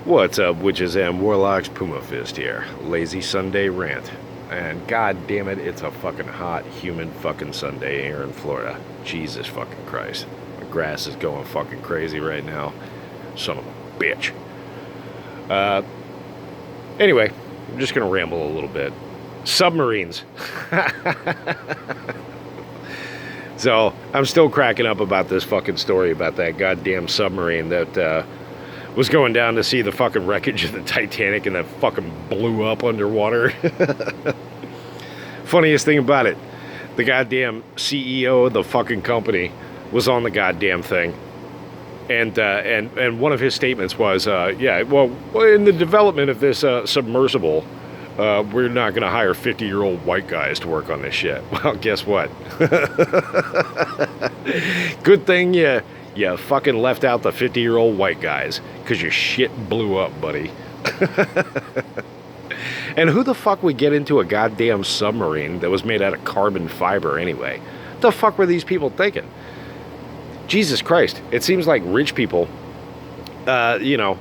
What's up, witches and warlocks? Puma Fist here. Lazy Sunday rant. And god damn it, it's a fucking hot, humid fucking Sunday here in Florida. Jesus fucking Christ. My grass is going fucking crazy right now. Son of a bitch. Anyway, I'm just gonna ramble a little bit. Submarines. So, I'm still cracking up about this fucking story about that goddamn submarine that, was going down to see the fucking wreckage of the Titanic and that fucking blew up underwater. Funniest thing about it, the goddamn CEO of the fucking company was on the goddamn thing. And one of his statements was, well, in the development of this submersible, we're not going to hire 50-year-old white guys to work on this shit. Well, guess what? Good thing you fucking left out the 50-year-old white guys, because your shit blew up, buddy. And who the fuck would get into a goddamn submarine that was made out of carbon fiber anyway? What the fuck were these people thinking? Jesus Christ. It seems like rich people, somehow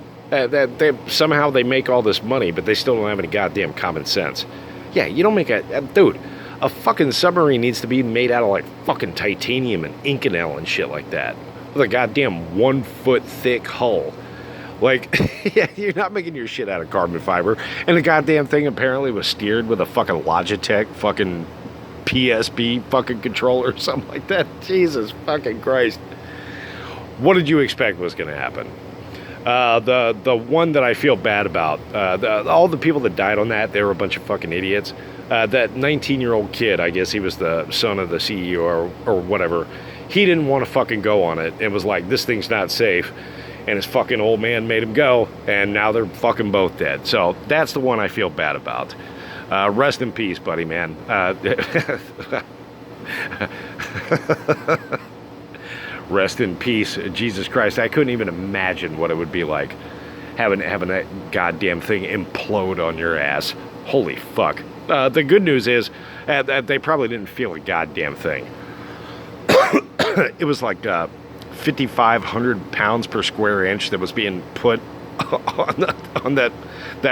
they make all this money, but they still don't have any goddamn common sense. Yeah, you don't make dude, a fucking submarine needs to be made out of like fucking titanium and Inconel and shit like that. With a goddamn 1 foot thick hull. Like, yeah, you're not making your shit out of carbon fiber. And the goddamn thing apparently was steered with a fucking Logitech fucking PSP fucking controller or something like that. Jesus fucking Christ. What did you expect was going to happen? The one that I feel bad about, all the people that died on that, they were a bunch of fucking idiots. That 19-year-old kid, I guess he was the son of the CEO or whatever, he didn't want to fucking go on it. It was like, this thing's not safe. And his fucking old man made him go, and now they're fucking both dead. So that's the one I feel bad about. Rest in peace, buddy, man. Rest in peace. Jesus Christ, I couldn't even imagine what it would be like having that goddamn thing implode on your ass. Holy fuck. The good news is they probably didn't feel a goddamn thing. It was like 5,500 pounds per square inch that was being put on that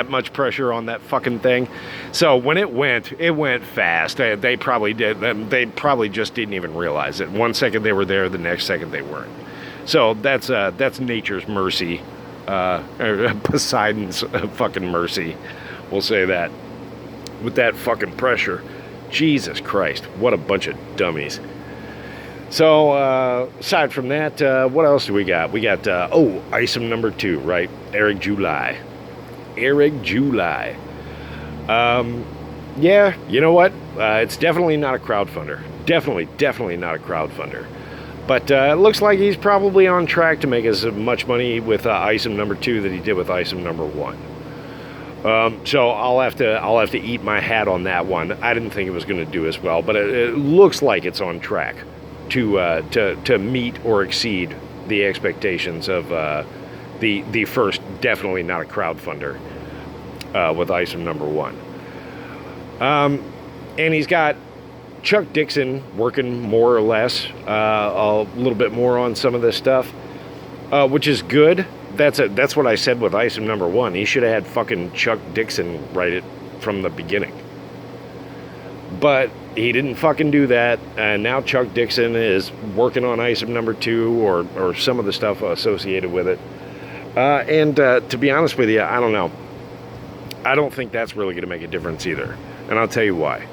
much pressure on that fucking thing. So when it went fast. They probably did. They probably just didn't even realize it. 1 second they were there, the next second they weren't. So that's nature's mercy, Poseidon's fucking mercy. We'll say that. With that fucking pressure, Jesus Christ, what a bunch of dummies. So, aside from that, what else do we got? We got, ISOM number 2, right? Eric July. Yeah, you know what? It's definitely not a crowdfunder. Definitely not a crowdfunder. But it looks like he's probably on track to make as much money with ISOM number 2 that he did with ISOM number 1. So I'll have to eat my hat on that one. I didn't think it was going to do as well, but it looks like it's on track to meet or exceed the expectations of the first, definitely not a crowdfunder, with ISOM number 1. And he's got Chuck Dixon working more or less a little bit more on some of this stuff, which is good. That's what I said with ISOM number 1. He should have had fucking Chuck Dixon write it from the beginning. But he didn't fucking do that, and now Chuck Dixon is working on ISOM number 2 or some of the stuff associated with it. And to be honest with you, I don't know. I don't think that's really going to make a difference either. And I'll tell you why.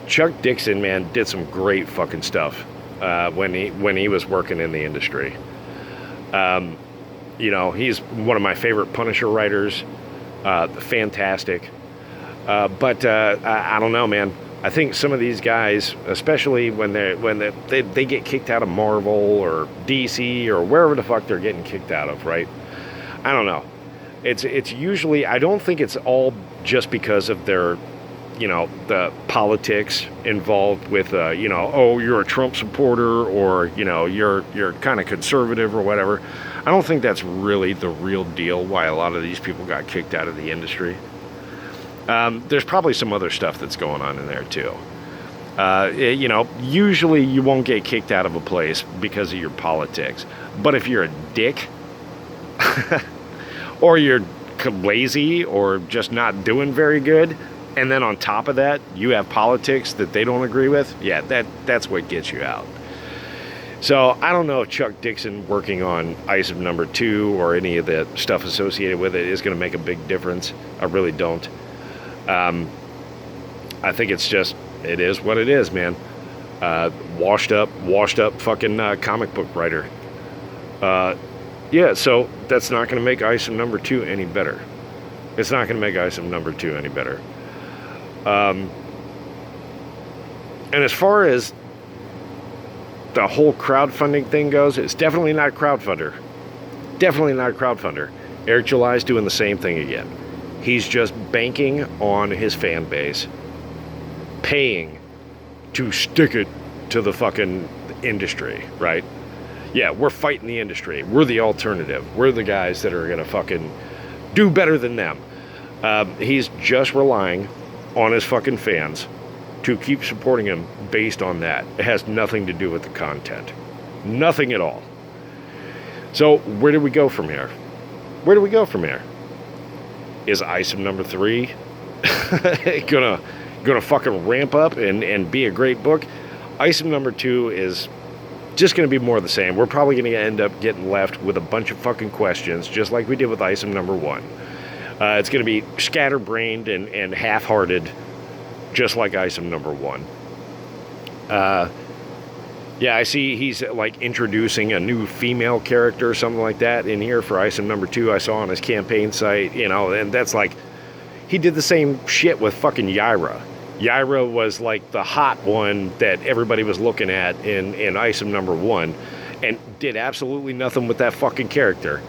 Chuck Dixon, man, did some great fucking stuff when he was working in the industry. He's one of my favorite Punisher writers. Fantastic. But I don't know, man. I think some of these guys, especially when they get kicked out of Marvel or DC or wherever the fuck they're getting kicked out of, right? I don't know. It's usually, I don't think it's all just because of their, the politics involved with, you're a Trump supporter or, you're kind of conservative or whatever. I don't think that's really the real deal why a lot of these people got kicked out of the industry. There's probably some other stuff that's going on in there too. Usually you won't get kicked out of a place because of your politics. But if you're a dick, or you're lazy or just not doing very good, and then on top of that, you have politics that they don't agree with. Yeah, that's what gets you out. So I don't know if Chuck Dixon working on ISM number 2 or any of the stuff associated with it is going to make a big difference. I really don't. I think it's just, it is what it is, man. Washed up fucking comic book writer. Yeah, so that's not going to make ISM number 2 any better. It's not going to make ISM number 2 any better. And as far as the whole crowdfunding thing goes, it's definitely not a crowdfunder. Definitely not a crowdfunder. Eric July's doing the same thing again. He's just banking on his fan base, paying to stick it to the fucking industry, right? Yeah, we're fighting the industry. We're the alternative. We're the guys that are going to fucking do better than them. He's just relying on his fucking fans to keep supporting him based on that. It has nothing to do with the content. Nothing at all. So where do we go from here? Where do we go from here? Is ISM number 3 gonna fucking ramp up and be a great book? ISM number 2 is just going to be more of the same. We're probably going to end up getting left with a bunch of fucking questions, just like we did with ISM number 1. It's going to be scatterbrained and half-hearted, just like ISM number 1. Yeah, I see he's like introducing a new female character or something like that in here for ISM number 2. I saw on his campaign site, you know, and that's like, he did the same shit with fucking Yaira. Yaira was like the hot one that everybody was looking at in ISM number 1 and did absolutely nothing with that fucking character.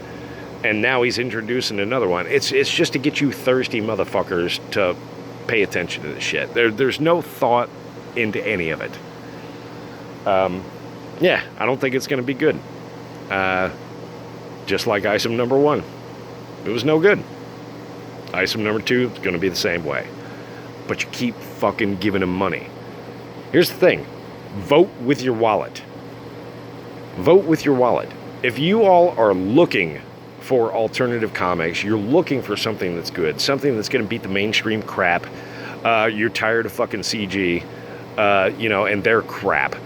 And now he's introducing another one. It's just to get you thirsty motherfuckers to pay attention to this shit. There's no thought into any of it. Yeah, I don't think it's going to be good. Just like ISM number 1. It was no good. ISM number 2 is going to be the same way. But you keep fucking giving him money. Here's the thing. Vote with your wallet. Vote with your wallet. If you all are looking for alternative comics, you're looking for something that's good, something that's going to beat the mainstream crap, you're tired of fucking CG, you know, and their crap.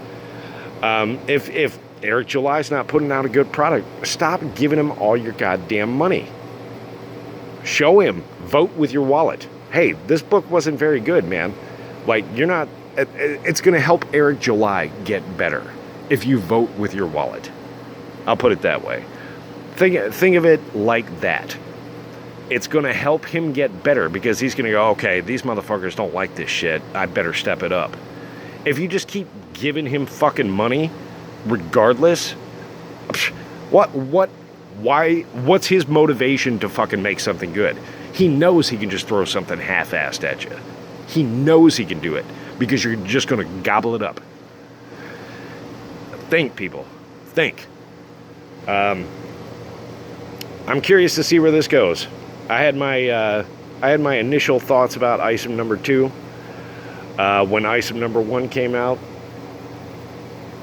If Eric July's not putting out a good product, stop giving him all your goddamn money. Show him. Vote with your wallet. Hey, this book wasn't very good, man. Like, you're not... It's going to help Eric July get better if you vote with your wallet. I'll put it that way. Think of it like that. It's going to help him get better because he's going to go, okay, these motherfuckers don't like this shit. I better step it up. If you just keep giving him fucking money, regardless, what's his motivation to fucking make something good? He knows he can just throw something half-assed at you. He knows he can do it because you're just going to gobble it up. Think, people. Think. I'm curious to see where this goes. I had my initial thoughts about ISM number 2 when ISM number 1 came out.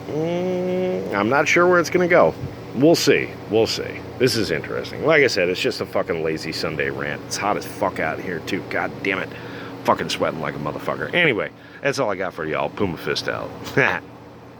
I'm not sure where it's going to go. We'll see. We'll see. This is interesting. Like I said, it's just a fucking lazy Sunday rant. It's hot as fuck out here, too. God damn it. Fucking sweating like a motherfucker. Anyway, that's all I got for y'all. Puma Fist out.